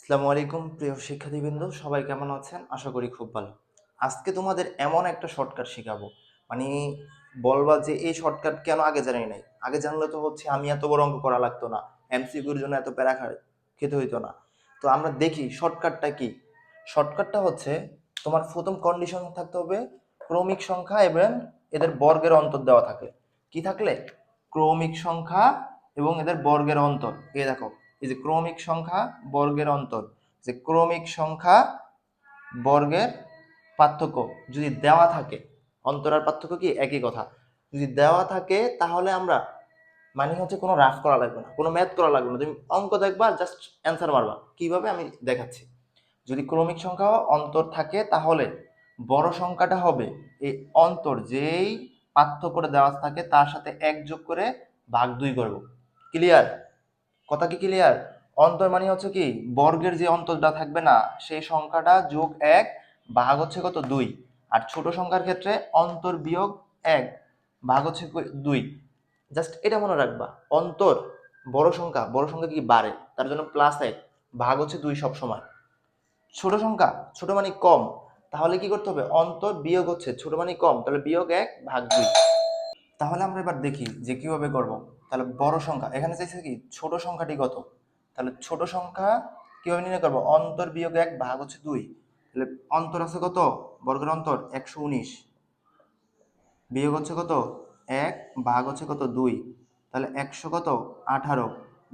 আসসালামু আলাইকুম প্রিয় শিক্ষার্থীবৃন্দ, সবাই কেমন আছেন? আশা করি খুব ভালো। আজকে তোমাদের এমন একটা শর্টকাট শেখাবো, মানে বলবা যে এই শর্টকাট কেন আগে জানি নাই। আগে জানলে তো হচ্ছে আমি এত বড় অঙ্ক করা লাগতো না, এমসিকিউর জন্য এত প্যারা খেতে হইতো না। তো আমরা দেখি শর্টকাটটা কি। শর্টকাটটা হচ্ছে তোমার প্রথম কন্ডিশন থাকতে হবে ক্রমিক সংখ্যা এবং এদের বর্গের অন্তর দেওয়া থাকলে। কি থাকলে? ক্রমিক সংখ্যা এবং এদের বর্গের অন্তর। এই দেখো, এই যে ক্রমিক সংখ্যা বর্গের অন্তর, যে ক্রমিক সংখ্যা বর্গের পার্থক্য যদি দেওয়া থাকে, অন্তর আর পার্থক্য কি একই কথা, যদি দেওয়া থাকে তাহলে আমরা মানে হচ্ছে কোনো রাফ করা লাগবে না, কোনো ম্যাথ করা লাগবে না, তুমি অঙ্ক দেখবা জাস্ট অ্যান্সার মারবা। কিভাবে আমি দেখাচ্ছি। যদি ক্রমিক সংখ্যা অন্তর থাকে তাহলে বড় সংখ্যাটা হবে এই অন্তর যেই পার্থক্যটা দেওয়া থাকে তার সাথে এক যোগ করে ভাগ 2 করব। ক্লিয়ার? কথা কি ক্লিয়ার? অন্তর মানে হচ্ছে কি বর্গের যে অন্তরটা থাকবে না সেই সংখ্যাটা যোগ 1 ভাগ হচ্ছে কত 2। আর ছোট সংখ্যার ক্ষেত্রে অন্তর বিয়োগ 1 ভাগ হচ্ছে 2। জাস্ট এটা মনে রাখবা, অন্তর বড় সংখ্যা কি বাড়ে, তার জন্য +1 ভাগ হচ্ছে 2 সব সময়। ছোট সংখ্যা, ছোট মানে কম, তাহলে কি করতে হবে? অন্তর বিয়োগ হচ্ছে ছোট মানে কম, তাহলে বিয়োগ 1 ভাগ 2। তাহলে আমরা এবার দেখি যে কিভাবে করব। তাহলে বড় সংখ্যা এখানে চাইছে কি ছোট সংখ্যাটি কত, তাহলে ছোট সংখ্যা কিভাবে নির্ণয় করব? অন্তর বিয়োগ 1 ভাগ হচ্ছে 2। তাহলে অন্তর আছে কত? বর্গের অন্তর 119 বিয়োগ হচ্ছে কত 1 ভাগ হচ্ছে কত 2। তাহলে 100 কত 18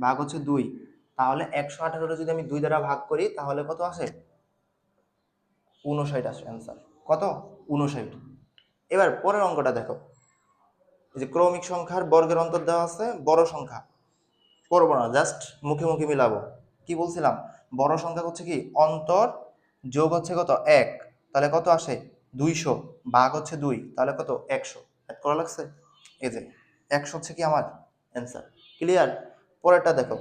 ভাগ হচ্ছে 2। তাহলে 118 যদি আমি 2 দ্বারা ভাগ করি তাহলে কত আসে? 59 আসে অ্যান্সার। কত? 59। এবার পরের অঙ্কটা দেখো, এই যে ক্রমিক সংখ্যার বর্গের অন্তর দেওয়া আছে, বড় সংখ্যা করবো না, জাস্ট মুখে মুখে মিলাবো। কি বলছিলাম? বড় সংখ্যা হচ্ছে কি অন্তর যোগ হচ্ছে কত 1, তাহলে কত আসে 200 ভাগ হচ্ছে 2, তাহলে কত 100। অ্যাড করা লাগছে, এই যে 100 হচ্ছে কি আমার অ্যান্সার। ক্লিয়ার? পরেরটা দেখো,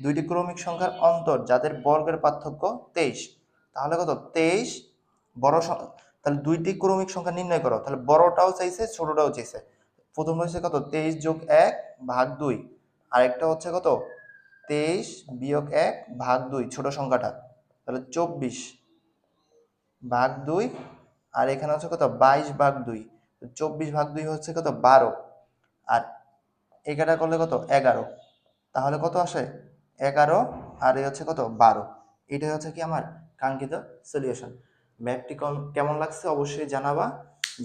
দুইটি ক্রমিক সংখ্যার অন্তর যাদের বর্গের পার্থক্য 23, তাহলে কত 23 বড় তাহলে দুইটি ক্রমিক সংখ্যা নির্ণয় করো, তাহলে বড়টাও চাইছে ছোটটাও চাইছে। প্রথম হচ্ছে কত 23 যোগ 1 ভাগ 2, আরেকটা হচ্ছে কত 23 বিয়োগ 1 ভাগ 2 ছোট সংখ্যাটা, তাহলে 24 ভাগ 2। আর এখানে হচ্ছে কত 22 ভাগ 2, 24 ভাগ 2 হচ্ছে কত 12। আর এগারো করলে কত 11, তাহলে কত আসে 11 আর এই হচ্ছে কত 12। এটাই হচ্ছে কি আমার কাঙ্ক্ষিত সলিউশন। ম্যাথটি কেমন লাগছে অবশ্যই জানাবা।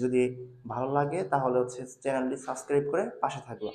যদি ভালো লাগে তাহলে হচ্ছে চ্যানেলটি সাবস্ক্রাইব করে পাশে থাকবা।